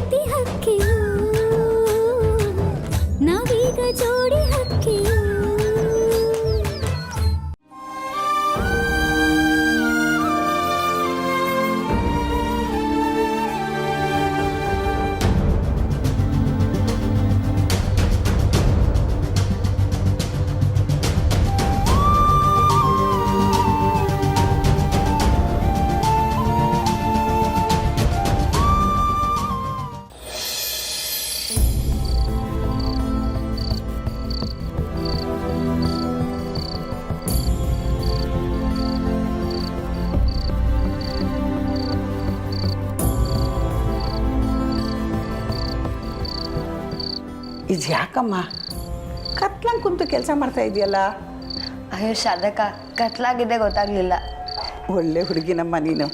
ಪ್ರೀತಿ ಹಕ್ಕಿಯು ನಾವೀಗ ಜೋಡಿ ಹಕ್ಕಿಯು. ಇದು ಯಾಕಮ್ಮ ಕತ್ಲಂಗೆ ಕುಂತು ಕೆಲಸ ಮಾಡ್ತಾ ಇದೆಯಲ್ಲ? ಅಯ್ಯೋ ಶಾರದಕ್ಕ, ಕತ್ಲಾಗಿದೆ ಗೊತ್ತಾಗ್ಲಿಲ್ಲ. ಒಳ್ಳೆ ಹುಡುಗಿನಮ್ಮ ನೀನು.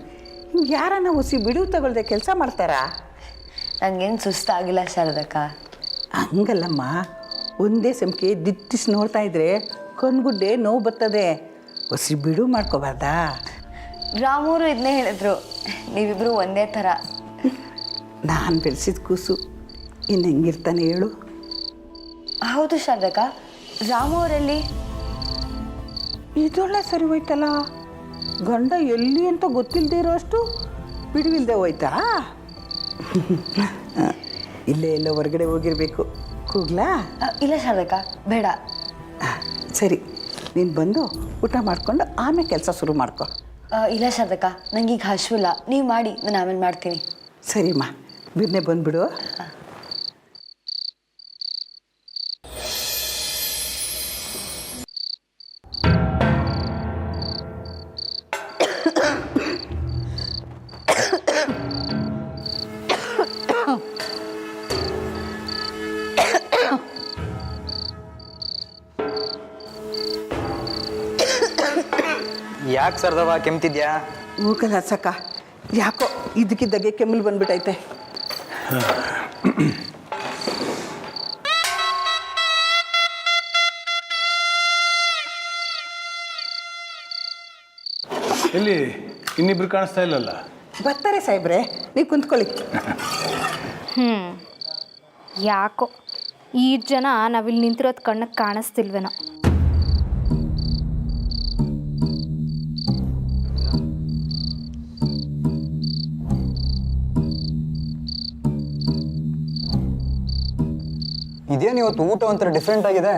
ಯಾರನ್ನ ಹುಸಿ ಬಿಡುವು ತಗೊಳ್ದೆ ಕೆಲಸ ಮಾಡ್ತಾರಾ? ನಂಗೇನು ಸುಸ್ತಾಗಿಲ್ಲ ಶಾರದಕ್ಕ. ಹಂಗಲ್ಲಮ್ಮ, ಒಂದೇ ಸಮಕ್ಕೆ ದಿಟ್ಟಿಸಿ ನೋಡ್ತಾ ಇದ್ರೆ ಕಣ್ಗುಡ್ಡೆ ನೋವು ಬರ್ತದೆ. ಹುಸಿ ಬಿಡುವು ಮಾಡ್ಕೋಬಾರ್ದಾ? ರಾಮೂರು ಇದನ್ನೇ ಹೇಳಿದ್ರು, ನೀವಿಬ್ರು ಒಂದೇ ಥರ. ನಾನು ಬೆಳೆಸಿದ ಕೂಸು ಇನ್ನು ಹೆಂಗಿರ್ತಾನೆ ಹೇಳು? ಹೌದು ಶಾರದಕ್ಕ, ರಾಮು ಅವರಲ್ಲಿ ಇದೊಳ್ಳೆ ಸರಿ ಹೋಯ್ತಲ್ಲ. ಗಂಡ ಎಲ್ಲಿ ಅಂತ ಗೊತ್ತಿಲ್ಲದೆ ಇರೋ ಅಷ್ಟು ಬಿಡುವಿಲ್ದೆ ಹೋಯ್ತಾ? ಇಲ್ಲೇ ಎಲ್ಲೋ ಹೊರಗಡೆ ಹೋಗಿರ್ಬೇಕು. ಕೂಗ್ಲಾ? ಇಲ್ಲ ಶಾರದಕ್ಕ, ಬೇಡ. ಸರಿ, ನೀನು ಬಂದು ಊಟ ಮಾಡಿಕೊಂಡು ಆಮೇಲೆ ಕೆಲಸ ಶುರು ಮಾಡ್ಕೊ. ಇಲ್ಲ ಶಾರದಕ್ಕ, ನಂಗೀಗ ಹಸಿವಿಲ್ಲ, ನೀವು ಮಾಡಿ, ನಾನು ಆಮೇಲೆ ಮಾಡ್ತೀನಿ. ಸರಿಮ್ಮ, ಬಿರ್ನೆ ಬಂದುಬಿಡು. ಯಾಕೆ ಸರ್ದವ ಕೆಮ್ತಿದ್ಯಾ? ಮೂಗಲ್ಲ ಸಕ, ಯಾಕೋ ಇದಕ್ಕಿದ್ದಾಗೆ ಕೆಮ್ಮಲು ಬಂದ್ಬಿಟ್ಟೈತೆ. ಎಲ್ಲಿ ಇನ್ನಿಬ್ರು ಕಾಣಿಸ್ತಾ ಇಲ್ಲಲ್ಲ? ಬರ್ತಾರೆ ಸಾಹೇಬ್ರೆ, ನೀವು ಕುಂತ್ಕೊಳ್ಳಿ. ಯಾಕೋ ಈ ಜನ ನಾವಿಲ್ಲಿ ನಿಂತಿರೋದು ಕಣ್ಣಕ್ಕೆ ಕಾಣಿಸ್ತಿಲ್ವೇನೋ. ಇದೇನು ಇವತ್ತು ಊಟ ಒಂಥರ ಡಿಫ್ರೆಂಟ್ ಆಗಿದೆ.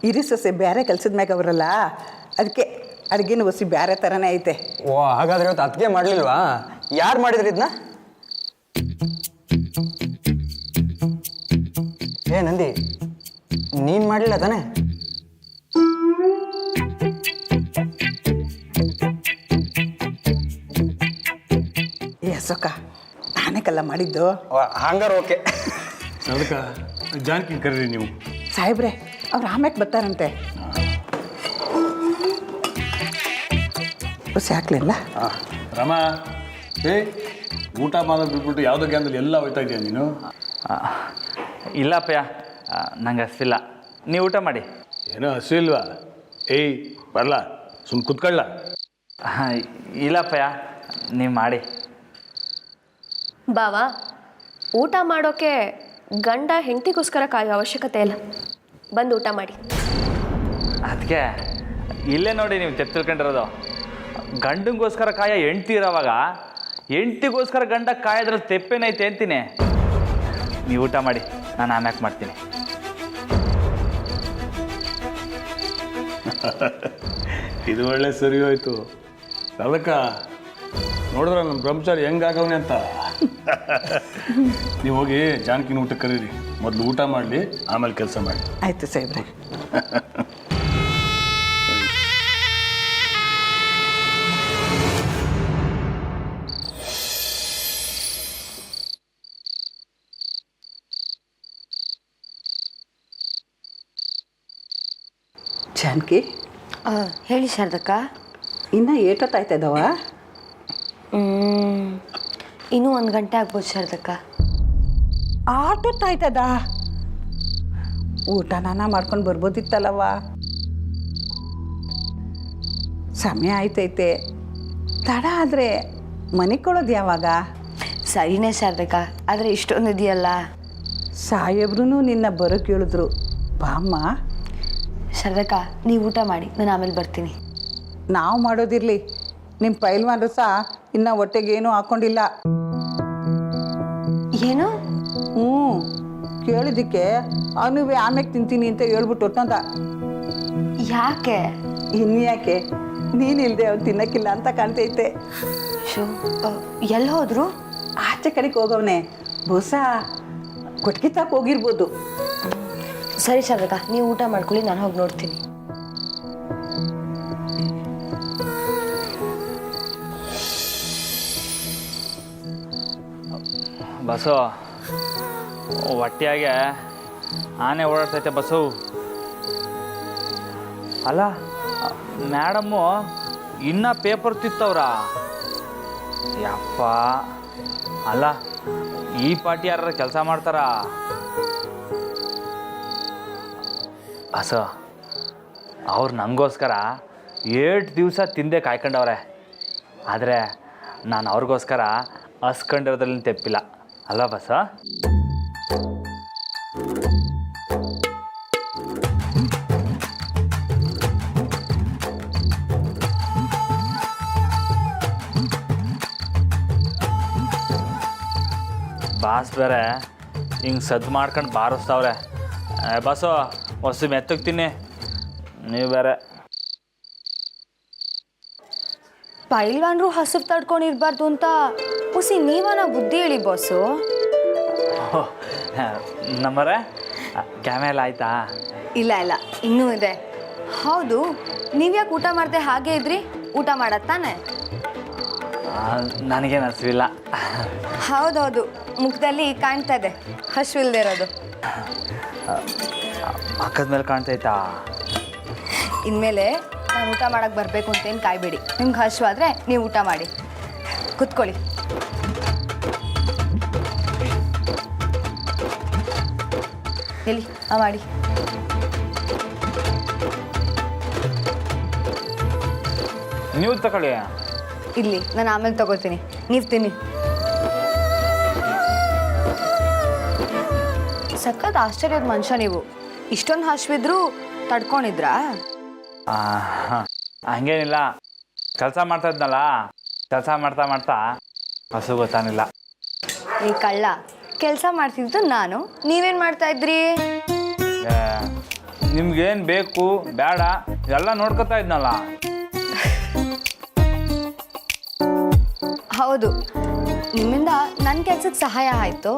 ಇರಿ ಸೊಸೆ ಬೇರೆ ಕೆಲಸದ ಮ್ಯಾಗ ಅವರಲ್ಲ, ಅದಕ್ಕೆ ಅಡುಗೆನೂ ಹೊಸಿ ಬೇರೆ ಥರನೇ ಐತೆ. ಓ, ಹಾಗಾದ್ರೆ ಇವತ್ತು ಅತ್ತಿಗೆ ಮಾಡಲಿಲ್ವಾ? ಯಾರು ಮಾಡಿದ್ರಿ ಇದನ್ನ? ಏ ನಂದಿ, ನೀನು ಮಾಡಲಿಲ್ಲ ತಾನೆ? ಏ ಸೊಕ್ಕ, ನಾನೇ ಕಲ್ಲ ಮಾಡಿದ್ದು. ಹಂಗಾರ ಓಕೆ. ಅದಕ್ಕೆ ಜಾನಕಿ ಕರೀರಿ ನೀವು. ಸಾಹೇಬ್ರೆ, ಅವ್ರು ಆಮ್ಯಾಕೆ ಬರ್ತಾರಂತೆ. ಹೊಸಿ ಹಾಕ್ಲಿಲ್ಲ? ರಾಮ, ಊಟ ಮಾಡೋದು ಬಿಟ್ಬಿಟ್ಟು ಯಾವುದೋ ಗ್ಯಾನ್ದಲ್ಲಿ ಎಲ್ಲ ಹೋಯ್ತಾ ಇದೆಯಾ ನೀನು? ಇಲ್ಲಪ್ಪಯ್ಯ, ನಂಗೆ ಹಸಿಲ್ಲ, ನೀವು ಊಟ ಮಾಡಿ. ಏನೋ ಹಸು ಇಲ್ವಾ? ಬರಲ್ಲ, ಸುಮ್ಮನೆ ಕುತ್ಕೊಳ್ಳ. ಇಲ್ಲಪ್ಪಯ್ಯ, ನೀವು ಮಾಡಿ. ಬಾವಾ, ಊಟ ಮಾಡೋಕ್ಕೆ ಗಂಡ ಹೆಂಡತಿಗೋಸ್ಕರ ಕಾಯೋ ಅವಶ್ಯಕತೆ ಇಲ್ಲ, ಬಂದು ಊಟ ಮಾಡಿ. ಅದಕ್ಕೆ ಇಲ್ಲೇ ನೋಡಿ ನೀವು ತೆಪ್ಪು ತಿಳ್ಕೊಂಡಿರೋದು. ಗಂಡಂಗೋಸ್ಕರ ಕಾಯ ಹೆಂಡ್ತಿ ಇರೋವಾಗ ಹೆಂಡ್ತಿಗೋಸ್ಕರ ಗಂಡ ಕಾಯೋದ್ರಲ್ಲಿ ತೆಪ್ಪೇನೈತೆ ಅಂತೀನಿ. ನೀವು ಊಟ ಮಾಡಿ, ನಾನು ಆಮ್ಯಾಕೆ ಮಾಡ್ತೀನಿ. ಇದು ಒಳ್ಳೆ ಸರಿ ಹೋಯ್ತು. ಅದಕ್ಕೆ ನೋಡಿದ್ರೆ ನಮ್ಮ ಬ್ರಹ್ಮಚಾರಿ ಹೆಂಗಾಗವನೆ ಅಂತ. ನೀವು ಹೋಗಿ ಜಾನಕಿನ ಊಟ ಕರೀರಿ. ಮೊದಲು ಊಟ ಮಾಡಲಿ, ಆಮೇಲೆ ಕೆಲಸ ಮಾಡಿ. ಆಯ್ತು ಸಾಹೇಬ್ರೆ. ಜಾನಕಿ, ಹೇಳಿ ಶಾರದಕ್ಕ. ಇನ್ನೂ ಏಟೊತ್ತಾಯ್ತದವ? ಇನ್ನೂ 1 ಗಂಟೆ ಆಗ್ಬೋದು ಶಾರದಕ್ಕ. ಆಟೊತ್ತಾಯ್ತದ? ಊಟ ನಾನ ಮಾಡ್ಕೊಂಡು ಬರ್ಬೋದಿತ್ತಲ್ಲವ? ಸಮಯ ಆಯ್ತೈತೆ. ತಡ ಆದರೆ ಮನೆ ಕೊಡೋದು ಯಾವಾಗ? ಸರಿನೇ ಶಾರದಕ್ಕ, ಆದರೆ ಇಷ್ಟೊಂದು ಇದೆಯಲ್ಲ. ಸಾಹೇಬ್ರು ನಿನ್ನ ಬರೋಕ್ಕೆ ಹೇಳಿದ್ರು. ಬಾಮ್ಮ. ಶಾರದಕ್ಕ, ನೀವು ಊಟ ಮಾಡಿ, ನಾನು ಆಮೇಲೆ ಬರ್ತೀನಿ. ನಾವು ಮಾಡೋದಿರಲಿ, ನಿಮ್ಮ ಪೈಲ್ವಾನ್ರು ಸಹ ಇನ್ನು ಹೊಟ್ಟೆಗೇನೂ ಹಾಕ್ಕೊಂಡಿಲ್ಲ. ಏನು? ಹ್ಞೂ, ಕೇಳಿದ್ದಕ್ಕೆ ಅವನುವೆ ಆಮೇಲೆ ತಿಂತೀನಿ ಅಂತ ಹೇಳ್ಬಿಟ್ಟು ಹೊಟ್ಟಂದ. ಯಾಕೆ? ಇನ್ಯಾಕೆ, ನೀನಿಲ್ಲದೆ ಅವ್ನು ತಿನ್ನಕ್ಕಿಲ್ಲ ಅಂತ ಕಾಣ್ತೈತೆ. ಶೋ, ಎಲ್ಲಿ ಹೋದ್ರು? ಆಚೆ ಕಡೆಗೆ ಹೋಗವನೆ, ಬಹುಶ ಕೊಟ್ಟಿಗೆ ತಾಕ ಹೋಗಿರ್ಬೋದು. ಸರಿ ಶಾರದಕ್ಕ, ನೀವು ಊಟ ಮಾಡ್ಕೊಳ್ಳಿ, ನಾನು ಹೋಗಿ ನೋಡ್ತೀನಿ. ಬಸ್ಸು, ಹೊಟ್ಟೆಯಾಗೆ ಆನೆ ಓಡಾಡ್ತೈತೆ ಬಸ್ಸು. ಅಲ್ಲ, ಮೇಡಮ್ಮು ಇನ್ನೂ ಪೇಪರ್ ತಿತ್ತವ್ರ. ಯಪ್ಪ, ಅಲ್ಲ ಈ ಪಾರ್ಟಿ ಯಾರು ಕೆಲಸ ಮಾಡ್ತಾರ? ಬಸ್ಸು, ಅವ್ರು ನನಗೋಸ್ಕರ 8 ದಿವಸ ತಿಂದೆ ಕಾಯ್ಕೊಂಡವ್ರೆ. ಆದರೆ ನಾನು ಅವ್ರಿಗೋಸ್ಕರ ಹಸ್ಕೊಂಡಿರೋದ್ರಲ್ಲಿ ತೆಪ್ಪಿಲ್ಲ ಅಲ್ಲ ಬಸ್ಸ? ಬಾಸ್ ಬೇರೆ ಹಿಂಗೆ ಸದ್ದು ಮಾಡ್ಕೊಂಡು ಬಾರಿಸ್ತಾವ್ರೆ. ಬಸ್ಸು, ಹೊಸ ಮೆತ್ತಗೆ ತಿನ್ನಿ. ನೀವು ಬೇರೆ ಪೈಲ್ವಾನ್ರು ಹಸಿರು ತಡ್ಕೊಂಡಿರ್ಬಾರ್ದು ಅಂತ ಹುಸಿ ನೀವನ ಬುದ್ಧಿ ಹೇಳಿ ಬಾಸು. ನಮ್ಮರೆ ಕ್ಯಾಮೆಲ್ಲ ಆಯ್ತಾ? ಇಲ್ಲ ಇಲ್ಲ, ಇನ್ನೂ ಇದೆ. ಹೌದು, ನೀವ್ಯಾಕೆ ಊಟ ಮಾಡ್ದೆ ಹಾಗೆ ಇದ್ರಿ? ಊಟ ಮಾಡತ್ತಾನೆ? ನನಗೇನು ಹಸಿವಿಲ್ಲ. ಹೌದೌದು, ಮುಖದಲ್ಲಿ ಕಾಣ್ತಾ ಇದೆ ಹಸಿವಿಲ್ದೇ ಇರೋದು. ಪಕ್ಕದ ಮೇಲೆ ಕಾಣ್ತೈತಾ? ಇನ್ಮೇಲೆ ನಾನು ಊಟ ಮಾಡಕ್ಕೆ ಬರಬೇಕು ಅಂತೇನು ಕಾಯ್ಬೇಡಿ. ನಿಮ್ಗೆ ಹಸಿವಾದರೆ ನೀವು ಊಟ ಮಾಡಿ, ಕುತ್ಕೊಳ್ಳಿ. ಎಲ್ಲಿ ಮಾಡಿ. ನೀವು ತಗೊಳ್ಳಿ. ಇಲ್ಲಿ ನಾನು ಆಮೇಲೆ ತಗೋತೀನಿ, ನೀವು ತಿನ್ನಿ. ಸಖತ್ ಆಶ್ಚರ್ಯದ ಮನುಷ್ಯ ನೀವು. ಇಷ್ಟೊಂದು ಹಸಿವಿದ್ರೂ ತಡ್ಕೊಂಡಿದ್ರಾ? ಹಂಗೇನಿಲ್ಲ, ಕೆಲಸ ಮಾಡ್ತಾ ಇದ್ನಲ್ಲ, ಕೆಲಸ ಮಾಡ್ತಾ ಮಾಡ್ತಾ ಹಸು ಗೊತ್ತಾನಿಲ್ಲ. ಈ ಕಳ್ಳ, ಕೆಲಸ ಮಾಡ್ತಿದ್ದು ನಾನು, ನೀವೇನು ಮಾಡ್ತಾ ಇದ್ರಿ? ನಿಮ್ಗೇನು ಬೇಕು ಬೇಡ ಎಲ್ಲ ನೋಡ್ಕೊತಾ ಇದ್ನಲ್ಲ. ಹೌದು, ನಿಮ್ಮಿಂದ ನನ್ನ ಕೆಲ್ಸಕ್ಕೆ ಸಹಾಯ ಆಯಿತು.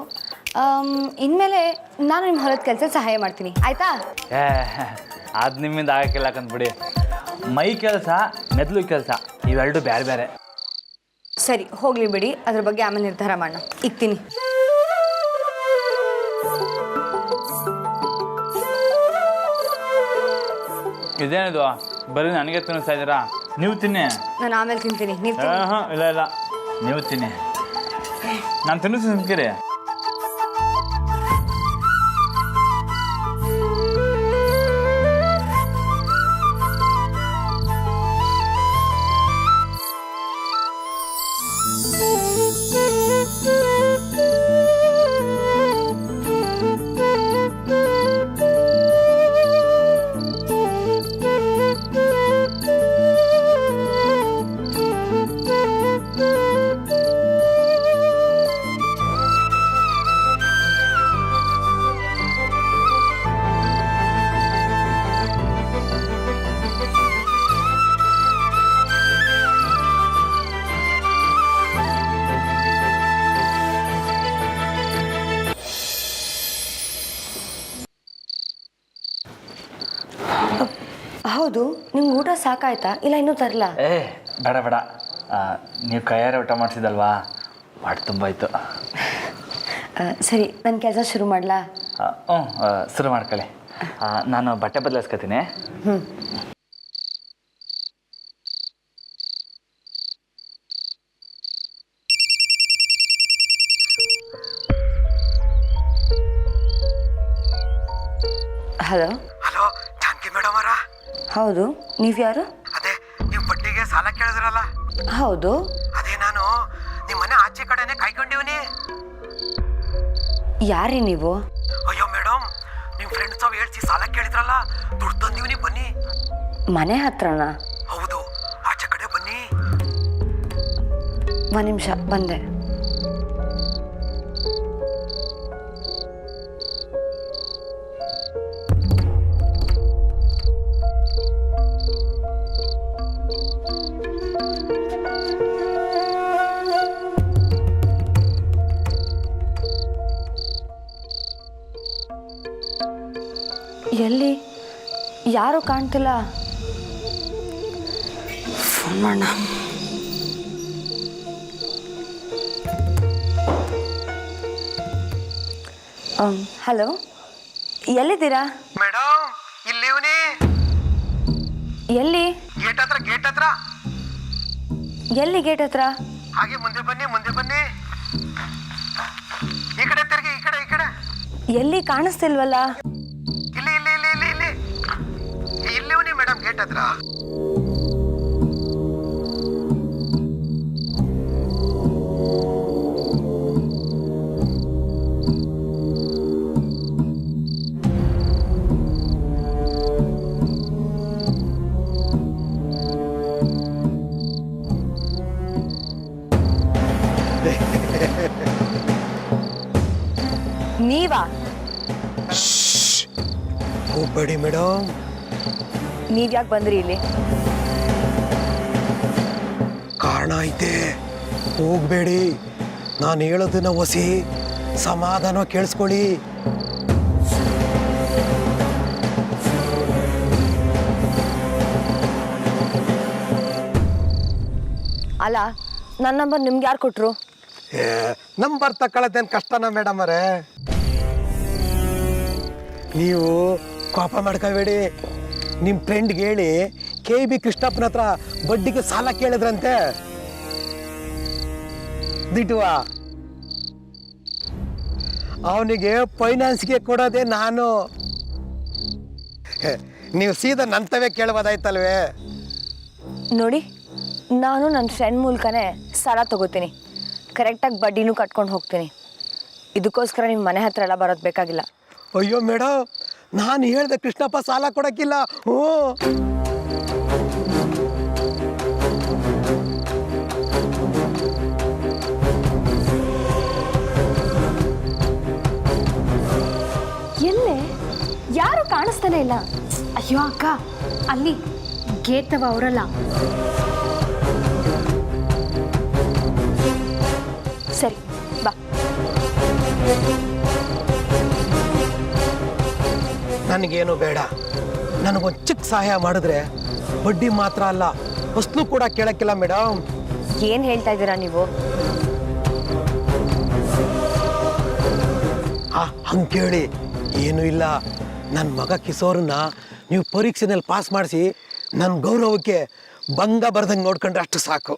ಇನ್ಮೇಲೆ ನಾನು ನಿಮ್ಮ ಹೊಲದ ಕೆಲ್ಸಕ್ಕೆ ಸಹಾಯ ಮಾಡ್ತೀನಿ, ಆಯಿತಾ? ಅದು ನಿಮ್ಮಿಂದ ಆಗಕ್ಕಿಲ್ಲ ಕಂದ್ಬಿಡಿ. ಮೈ ಕೆಲಸ, ಮೆದ್ಲು ಕೆಲಸ ಇವೆರಡು ಬೇರೆ ಬೇರೆ. ಸರಿ, ಹೋಗಲಿ ಬಿಡಿ, ಅದ್ರ ಬಗ್ಗೆ ಆಮೇಲೆ ನಿರ್ಧಾರ ಮಾಡೋಣ. ಇಕ್ತೀನಿ. ಇದೇನಿದು ಬರೀ ನನಗೆ ತಿನ್ನಿಸ್ತಾ ಇದ್ದೀರಾ? ನೀವು ತಿನ್ನಿ. ನಾನು ಆಮೇಲೆ ತಿಂತೀನಿ, ನೀವು ಹಾಂ, ಇಲ್ಲ ಇಲ್ಲ, ನೀವು ತಿನ್ನಿ. ನಾನು ತಿನ್ನಿಸಿ ತಿನ್ಕಿರಿ. ಹೌದು, ನಿಮ್ಗೆ ಊಟ ಸಾಕಾಯ್ತಾ? ಇಲ್ಲ ಇನ್ನೂ ತರಲಾ? ಬೇಡ ಬೇಡ, ನೀವು ಕೈಯಾರೆ ಊಟ ಮಾಡಿಸಿದಲ್ವಾ, ಹೊಟ್ಟೆ ತುಂಬಾಯ್ತು. ಸರಿ, ನನ್ನ ಕೆಲಸ ಶುರು ಮಾಡಲಾ? ಹ್ಞೂ, ಶುರು ಮಾಡ್ಕೊಳ್ಳಿ. ನಾನು ಬಟ್ಟೆ ಬದಲಾಯಿಸ್ಕೊತೀನಿ. ಹಲೋ ಹಲೋ, ಜಾನಕಿ ಮೇಡಮ್ ಅವರಾ? ಹೌದು, ನೀವು ಯಾರು? ಅದೇ ನೀವು ಬಡ್ಡಿಗೆ ಸಾಲ ಕೇಳಿದ್ರಲ್ಲ? ಹೌದು. ಅದೇ ನಾನು ನಿಮ್ಮ ಮನೆ ಆಚೆ ಕಡೆನೆ ಕಾಯ್ಕೊಂಡಿವ್ನಿ. ಯಾರೀ ನೀವು? ಅಯ್ಯೋ ಮೇಡಮ್, ನಿಮ್ಮ ಫ್ರೆಂಡ್ಸ್ ಅವ್ ಹೇಳ್ಸಿ ಸಾಲ ಕೇಳಿದ್ರಲ್ಲ, ದುಡ್ಡು ತಂದೀವ್ನಿ, ಬನ್ನಿ. ಮನೆ ಹತ್ರನಾ? ಹೌದು, ಆಚೆ ಕಡೆ ಬನ್ನಿ. ಒಂದು ನಿಮಿಷ, ಬಂದೆ. ಎಲ್ಲಿ ಯಾರೂ ಕಾಣ್ತಿಲ್ಲ. ಫೋನ್ ಮಾಡೋಣ. ಹಲೋ, ಎಲ್ಲಿದ್ದೀರಾ? ಮೇಡಮ್, ಇಲ್ಲಿವ್ನಿ. ಎಲ್ಲಿ? ಗೇಟ್ ಹತ್ರ, ಗೇಟ್ ಹತ್ರ. ಎಲ್ಲಿ ಗೇಟ್ ಹತ್ರ? ಹಾಗೆ ಮುಂದೆ ಬನ್ನಿ, ಮುಂದೆ ಬನ್ನಿ. ಈ ಕಡೆ ತಿರುಗಿ, ಈ ಕಡೆ, ಈ ಕಡೆ. ಎಲ್ಲಿ ಕಾಣಿಸ್ತಿಲ್ವಲ್ಲ? ಇಲ್ಲಿ ಇಲ್ಲಿ ಇಲ್ಲಿ ಇಲ್ಲಿ ಇಲ್ಲಿ ಇಲ್ಲಿವ್ನಿ ಮೇಡಮ್, ಗೇಟ್ ಹತ್ರ. ನೀವಾ? ಹೋಗ್ಬೇಡಿ ಮೇಡಮ್. ನೀವ್ಯಾಕೆ ಬಂದ್ರಿ ಇಲ್ಲಿ? ಕಾರಣ ಐತೆ, ಹೋಗ್ಬೇಡಿ. ನಾನು ಹೇಳೋದನ್ನ ಒಸಿ ಸಮಾಧಾನ ಕೇಳಿಸ್ಕೊಳ್ಳಿ. ಅಲ್ಲ, ನನ್ನ ನಂಬರ್ ನಿಮ್ಗೆ ಯಾರು ಕೊಟ್ರು? ನಂಬರ್ ತಗೊಳ್ಳೋದೇನು ಕಷ್ಟನಾ ಮೇಡಮ್ ಅವರೇ? ನೀವು ಕೋಪ ಮಾಡ್ಕೋಬೇಡಿ. ನಿಮ್ಮ ಫ್ರೆಂಡ್ಗೆ ಹೇಳಿ KB ಕೃಷ್ಣಪ್ಪನ ಹತ್ರ ಬಡ್ಡಿಗೆ ಸಾಲ ಕೇಳಿದ್ರಂತೆ. ದಿಟ್ವಾ, ಅವನಿಗೆ ಫೈನಾನ್ಸ್ಗೆ ಕೊಡೋದೇ ನಾನು. ನೀವು ಸೀದಾ ನಂತವೇ ಕೇಳ್ಬೋದಾಯ್ತಲ್ವೇ? ನೋಡಿ, ನಾನು ನನ್ನ ಫ್ರೆಂಡ್ ಮೂಲಕನೇ ಸಾಲ ತಗೋತೀನಿ, ಕರೆಕ್ಟಾಗಿ ಬಡ್ಡಿನೂ ಕಟ್ಕೊಂಡು ಹೋಗ್ತೀನಿ. ಇದಕ್ಕೋಸ್ಕರ ನಿಮ್ಮ ಮನೆ ಹತ್ರ ಎಲ್ಲ ಬರೋದು ಬೇಕಾಗಿಲ್ಲ. ಅಯ್ಯೋ ಮೇಡಮ್, ನಾನು ಹೇಳ್ದೆ ಕೃಷ್ಣಪ್ಪ ಸಾಲ ಕೊಡೋಕ್ಕಿಲ್ಲ. ಹ್ಞೂ, ಎಲ್ಲೇ ಯಾರು ಕಾಣಿಸ್ತಾನೆ ಇಲ್ಲ. ಅಯ್ಯೋ ಅಕ್ಕ, ಅಲ್ಲಿ ಗೇತವ ಅವರಲ್ಲ. ಸರಿ, ಬಾ. ನನಗೇನು ಬೇಡ. ನನಗೊಂದು ಚಿಕ್ಕ ಸಹಾಯ ಮಾಡಿದ್ರೆ ಬಡ್ಡಿ ಮಾತ್ರ ಅಲ್ಲ, ವಸ್ತು ಕೂಡ ಕೇಳಕ್ಕಿಲ್ಲ ಮೇಡಮ್. ಏನು ಹೇಳ್ತಾ ಇದ್ದೀರಾ ನೀವು? ಹಂಗೆ ಕೇಳಿ, ಏನೂ ಇಲ್ಲ. ನನ್ನ ಮಗ ಕಿಶೋರನ್ನ ನೀವು ಪರೀಕ್ಷೆನಲ್ಲಿ ಪಾಸ್ ಮಾಡಿಸಿ ನನ್ನ ಗೌರವಕ್ಕೆ ಭಂಗ ಬರ್ದಂಗೆ ನೋಡ್ಕೊಂಡ್ರೆ ಅಷ್ಟು ಸಾಕು.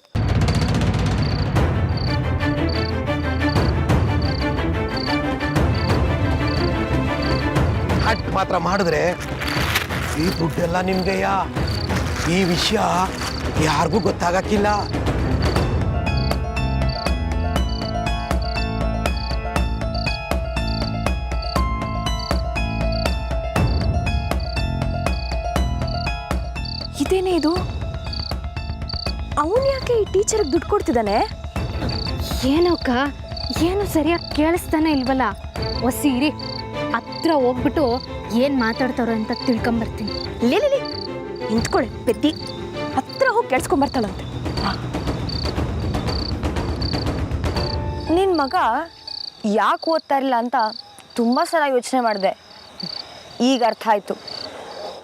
ಹಟ್ ಮಾತ್ರ ಮಾಡಿದ್ರೆ ಈ ದುಡ್ಡೆಲ್ಲ ನಿಮ್ಗೆಯಾ. ಈ ವಿಷಯ ಯಾರಿಗೂ ಗೊತ್ತಾಗಕ್ಕಿಲ್ಲ. ಇದೇನೇ ಇದು? ಅವನು ಯಾಕೆ ಈ ಟೀಚರ್ಗೆ ದುಡ್ಡು ಕೊಡ್ತಿದ್ದಾನೆ? ಏನೋಕ್ಕ, ಏನು ಸರಿಯಾಗಿ ಕೇಳಿಸ್ತಾನೆ ಇಲ್ವಲ್ಲ. ಒಸಿರಿ ಹತ್ರ ಹೋಗ್ಬಿಟ್ಟು ಏನು ಮಾತಾಡ್ತಾರೋ ಅಂತ ತಿಳ್ಕೊಂಬರ್ತೀನಿ. ಲೇ ನಿಂತ್ಕೊಳ್ಳಿ ಪೆದ್ದಿ, ಹತ್ರ ಹೋಗಿ ಕೇಳಿಸ್ಕೊಂಬರ್ತಾಳಂತೆ. ನಿನ್ನ ಮಗ ಯಾಕೆ ಓದ್ತಾ ಇರಲಿಲ್ಲ ಅಂತ ತುಂಬ ಸಲ ಯೋಚನೆ ಮಾಡಿದೆ. ಈಗ ಅರ್ಥ ಆಯಿತು.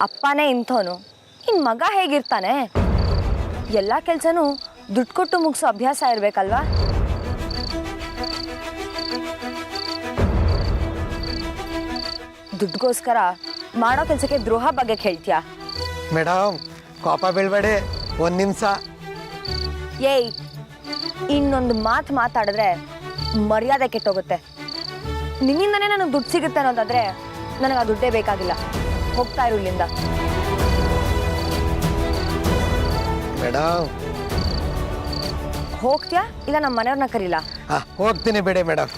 ಅಪ್ಪನೇ ಇಂಥವನು, ಇನ್ನು ಮಗ ಹೇಗಿರ್ತಾನೆ? ಎಲ್ಲ ಕೆಲಸನೂ ದುಡ್ಡು ಕೊಟ್ಟು ಮುಗಿಸೋ ಅಭ್ಯಾಸ ಇರಬೇಕಲ್ವಾ? ದುಡ್ಡುಗೋಸ್ಕರ ಮಾಡೋ ಕೆಲಸಕ್ಕೆ ದ್ರೋಹ ಬಗ್ಗೆ ಹೇಳ್ತೀಯಾ? ಮೇಡಮ್, ಕೋಪ ಬೀಳ್ಬೇಡಿ, ಒಂದು ನಿಮಿಷ. ಏಯ್, ಇನ್ನೊಂದು ಮಾತು ಮಾತಾಡಿದ್ರೆ ಮರ್ಯಾದೆ ಕೆಟ್ಟೋಗುತ್ತೆ. ನಿನ್ನಿಂದನೇ ನನಗೆ ದುಡ್ಡು ಸಿಗುತ್ತೆ ಅನ್ನೋದಾದರೆ ನನಗೆ ಆ ದುಡ್ಡೇ ಬೇಕಾಗಿಲ್ಲ. ಹೋಗ್ತಾ ಇರು ಇಲ್ಲಿಂದ. ಮೇಡಮ್, ಹೋಗ್ತೀಯಾ ಇಲ್ಲ ನಮ್ಮ ಮನೆಯವ್ರನ್ನ ಕರೀಲಾ? ಹೋಗ್ತೀನಿ ಬಿಡಿ ಮೇಡಮ್.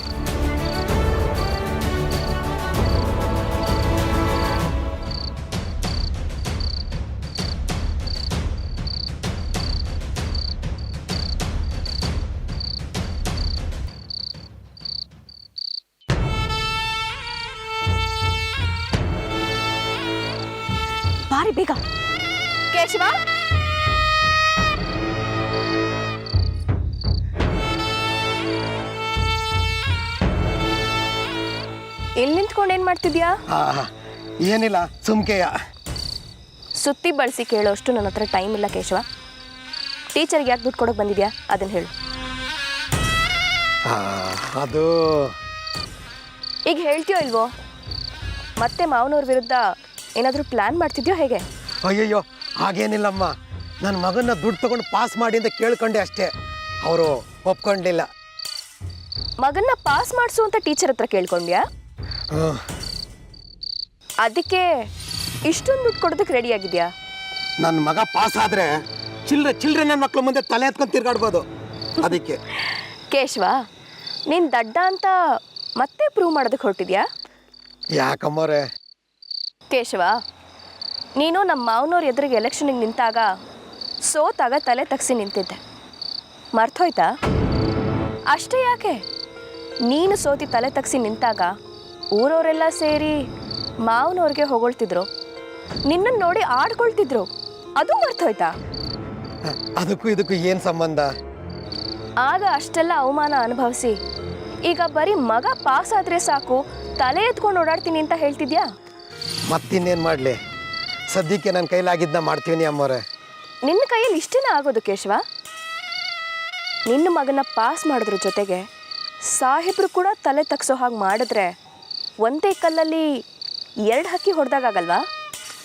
ಬಾರಿ ಬೇಗ. ಕೇಶವ, ಇಲ್ಲಿ ನಿಂತ್ಕೊಂಡು ಏನ್ ಮಾಡ್ತಿದ್ಯಾ? ಏನಿಲ್ಲ, ಸುಮ್ಕೆಯ. ಸುತ್ತಿ ಬಳಸಿ ಕೇಳೋಷ್ಟು ನನ್ನ ಹತ್ರ ಟೈಮ್ ಇಲ್ಲ ಕೇಶವ. ಟೀಚರ್ಗೆ ಯಾಕೆ ದುಡ್ಡು ಕೊಡೋಕೆ ಬಂದಿದ್ಯಾ ಅದನ್ನು ಹೇಳು. ಅದು ಈಗ ಹೇಳ್ತೀಯೋ ಇಲ್ವೋ? ಮತ್ತೆ ಮಾವನವ್ರ ವಿರುದ್ಧ ಏನಾದರೂ ಪ್ಲ್ಯಾನ್ ಮಾಡ್ತಿದ್ಯೋ ಹೇಗೆ? ಅಯ್ಯಯ್ಯೋ, ಹಾಗೇನಿಲ್ಲಮ್ಮ. ನನ್ನ ಮಗನ ದುಡ್ಡು ತಗೊಂಡು ಪಾಸ್ ಮಾಡಿ ಅಂತ ಕೇಳ್ಕೊಂಡೆ ಅಷ್ಟೇ. ಅವರು ಒಪ್ಕೊಂಡಿಲ್ಲ. ಮಗನ್ನ ಪಾಸ್ ಮಾಡಿಸು ಅಂತ ಟೀಚರ್ ಹತ್ರ ಕೇಳ್ಕೊಂಡ್ಯಾ? ಅದಕ್ಕೆ ಇಷ್ಟೊಂದು ದುಡ್ಡು ಕೊಡೋದಕ್ಕೆ ರೆಡಿ ಆಗಿದ್ಯಾ? ನನ್ನ ಮಗ ಪಾಸ್ ಆದರೆ ಚಿಲ್ಡ್ರೆ ನನ್ನ ಮಕ್ಳ ಮುಂದೆ ತಲೆ ಎತ್ಕೊಂಡು ತಿರ್ಗಾಡ್ಬೋದು, ಅದಕ್ಕೆ. ಕೇಶವ, ನೀನು ದಡ್ಡ ಅಂತ ಮತ್ತೆ ಪ್ರೂವ್ ಮಾಡೋದಕ್ಕೆ ಹೊರಟಿದ್ಯಾ? ಯಾಕಮ್ಮವ್ರೆ? ಕೇಶವ, ನೀನು ನಮ್ಮ ಮಾವನವ್ರ ಎದುರಿಗೆ ಎಲೆಕ್ಷನಿಗೆ ನಿಂತಾಗ ಸೋತಾಗ ತಲೆ ತಗ್ಸಿ ನಿಂತಿದ್ದೆ, ಮರ್ತೋಯ್ತಾ? ಅಷ್ಟೇ ಯಾಕೆ, ನೀನು ಸೋತಿ ತಲೆ ತಗ್ಸಿ ನಿಂತಾಗ ಊರವರೆಲ್ಲ ಸೇರಿ ಮಾವನವ್ರಿಗೆ ಹೊಗಳ್ತಿದ್ರು, ನಿನ್ನನ್ನು ನೋಡಿ ಆಡ್ಕೊಳ್ತಿದ್ರು, ಅದು ಮರ್ತೋಯ್ತಾ? ಅದಕ್ಕೂ ಇದಕ್ಕೂ ಏನು ಸಂಬಂಧ? ಆಗ ಅಷ್ಟೆಲ್ಲ ಅವಮಾನ ಅನುಭವಿಸಿ ಈಗ ಬರೀ ಮಗ ಪಾಸ್ ಆದರೆ ಸಾಕು ತಲೆ ಎತ್ಕೊಂಡು ಓಡಾಡ್ತೀನಿ ಅಂತ ಹೇಳ್ತಿದ್ಯಾ? ಮತ್ತಿನ್ನೇನು ಮಾಡಲಿ, ಸದ್ಯಕ್ಕೆ ನನ್ನ ಕೈಲಾಗಿದ್ದನ್ನ ಮಾಡ್ತೀನಿ ಅಮ್ಮವ್ರೆ. ನಿನ್ನ ಕೈಯಲ್ಲಿ ಇಷ್ಟೇನ ಆಗೋದು ಕೇಶವ? ನಿನ್ನ ಮಗನ ಪಾಸ್ ಮಾಡೋದ್ರ ಜೊತೆಗೆ ಸಾಹೇಬ್ರು ಕೂಡ ತಲೆ ತಗ್ಸೋ ಹಾಗೆ ಮಾಡಿದ್ರೆ ಒಂದೇ ಕಲ್ಲಲ್ಲಿ 2 ಹಕ್ಕಿ ಹೊಡೆದಾಗಲ್ವಾ?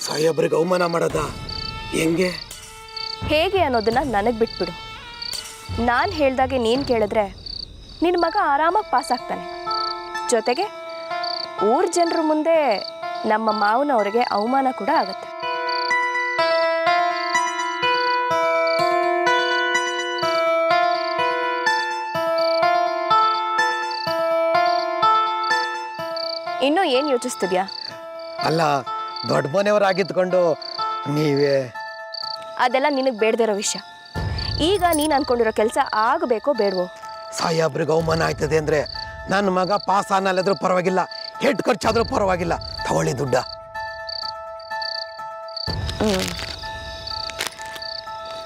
ಸಾಹೇಬ್ರಿಗೆ ಅವಮಾನ ಮಾಡೋದ ಹೆಂಗೆ? ಹೇಗೆ ಅನ್ನೋದನ್ನ ನನಗೆ ಬಿಟ್ಬಿಡು. ನಾನು ಹೇಳ್ದಾಗೆ ನೀನು ಕೇಳಿದ್ರೆ ನಿನ್ನ ಮಗ ಆರಾಮಾಗಿ ಪಾಸ್ ಆಗ್ತಾನೆ. ಜೊತೆಗೆ ಊರ ಜನರ ಮುಂದೆ ನಮ್ಮ ಮಾವನವ್ರಿಗೆ ಅವಮಾನ ಕೂಡ ಆಗುತ್ತೆ. ಇನ್ನೂ ಏನು ಯೋಚಿಸ್ತಿದ್ಯಾ? ಅಲ್ಲ, ದೊಡ್ಡ ಮನೆಯವರಾಗಿದ್ದುಕೊಂಡು ನೀವೇ. ಅದೆಲ್ಲ ನಿನಗೆ ಬೇಡದಿರೋ ವಿಷಯ. ಈಗ ನೀನು ಅಂದ್ಕೊಂಡಿರೋ ಕೆಲಸ ಆಗಬೇಕೋ ಬೇಡವೋ? ಸಾಹೇಬ್ರಿಗೆ ಅವಮಾನ ಆಯ್ತದೆ ಅಂದರೆ ನನ್ನ ಮಗ ಪಾಸ್ ಅನ್ನಲ್ಲಾದ್ರೂ ಪರವಾಗಿಲ್ಲ, ಹೆಡ್ ಖರ್ಚಾದರೂ ಪರವಾಗಿಲ್ಲ, ತಗೊಳ್ಳಿ ದುಡ್ಡ.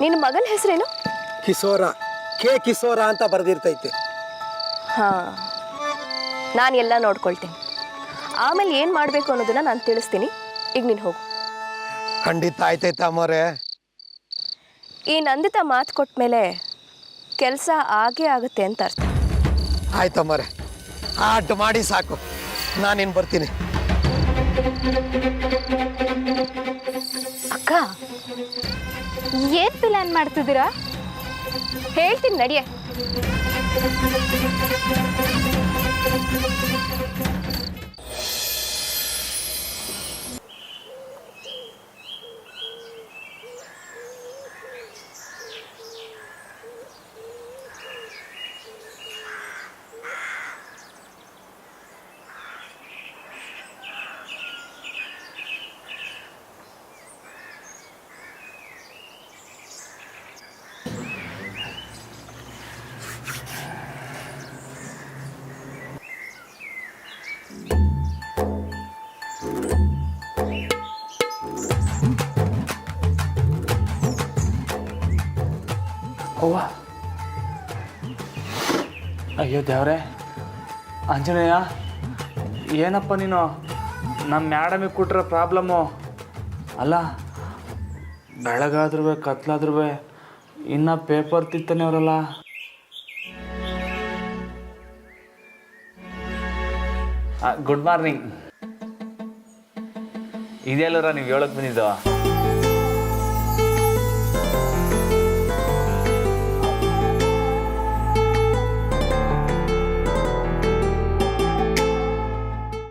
ನಿನ್ನ ಮಗನ ಹೆಸರೇನು? ಕಿಶೋರ, ಕಿಶೋರ ಅಂತ ಬರೆದಿರ್ತೈತೆ. ಹಾಂ, ನಾನು ಎಲ್ಲ ನೋಡ್ಕೊಳ್ತೀನಿ. ಆಮೇಲೆ ಏನು ಮಾಡಬೇಕು ಅನ್ನೋದನ್ನ ನಾನು ತಿಳಿಸ್ತೀನಿ. ಈಗ ನೀನು ಹೋಗು. ಖಂಡಿತ ಆಯ್ತೈತೆ ಅಮ್ಮವ್ರೆ. ಈ ನಂದಿತ ಮಾತು ಕೊಟ್ಟ ಮೇಲೆ ಕೆಲಸ ಆಗೇ ಆಗುತ್ತೆ ಅಂತ ಅರ್ಥ. ಆಯ್ತು ಅಮ್ಮವ್ರೆ, ಅಡ್ಡು ಮಾಡಿ ಸಾಕು, ನಾನೇನು ಬರ್ತೀನಿ. ಅಕ್ಕ, ಏನು ಪ್ಲ್ಯಾನ್ ಮಾಡ್ತಿದ್ದೀರಾ? ಹೇಳ್ತೀನಿ ನಡಿಯೇ. ಅವ್ವ, ಅಯ್ಯೋ ದೇವ್ರೆ, ಆಂಜನೇಯ, ಏನಪ್ಪ ನೀನು ನಮ್ಮ ಮ್ಯಾಡಮಿಗೆ ಕೊಟ್ಟಿರೋ ಪ್ರಾಬ್ಲಮ್ಮು? ಅಲ್ಲ, ಬೆಳಗಾದ್ರೂ ಕತ್ಲಾದ್ರೂ ಇನ್ನೂ ಪೇಪರ್ ತಿತ್ತಾನೆ ಅವರಲ್ಲ. Good morning. ಇದೆಲ್ಲರ ನೀವು ಹೇಳಕ್ಕೆ ಬಂದಿದ್ದು?